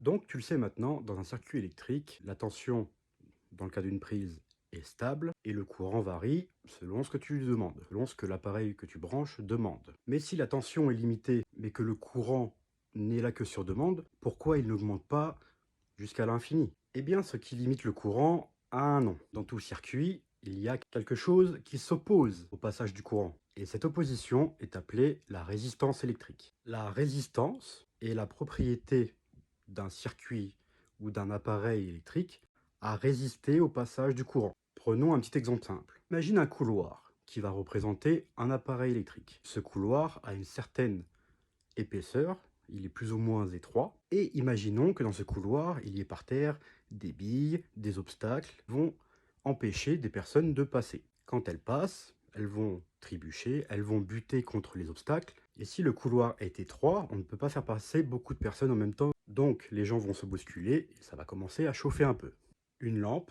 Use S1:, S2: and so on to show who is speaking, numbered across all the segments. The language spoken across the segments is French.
S1: Donc tu le sais maintenant, dans un circuit électrique, la tension, dans le cas d'une prise, est stable et le courant varie selon ce que tu lui demandes, selon ce que l'appareil que tu branches demande. Mais si la tension est limitée, mais que le courant n'est là que sur demande, pourquoi il n'augmente pas jusqu'à l'infini? Eh bien, ce qui limite le courant a un nom. Dans tout circuit, il y a quelque chose qui s'oppose au passage du courant. Et cette opposition est appelée la résistance électrique. La résistance est la propriété d'un circuit ou d'un appareil électrique à résister au passage du courant. Prenons un petit exemple simple. Imagine un couloir qui va représenter un appareil électrique. Ce couloir a une certaine épaisseur, il est plus ou moins étroit, et imaginons que dans ce couloir, il y ait par terre des billes, des obstacles qui vont empêcher des personnes de passer. Quand elles passent, elles vont trébucher, elles vont buter contre les obstacles, et si le couloir est étroit, on ne peut pas faire passer beaucoup de personnes en même temps, donc les gens vont se bousculer et ça va commencer à chauffer un peu. Une lampe,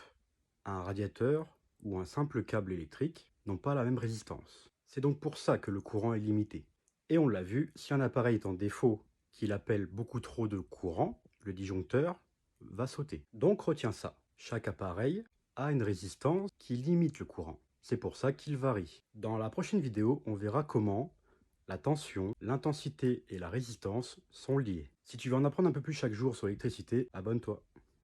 S1: un radiateur ou un simple câble électrique n'ont pas la même résistance. C'est donc pour ça que le courant est limité. Et on l'a vu, si un appareil est en défaut, qu'il appelle beaucoup trop de courant, le disjoncteur va sauter. Donc retiens ça, chaque appareil a une résistance qui limite le courant. C'est pour ça qu'il varie. Dans la prochaine vidéo, on verra comment la tension, l'intensité et la résistance sont liées. Si tu veux en apprendre un peu plus chaque jour sur l'électricité, abonne-toi.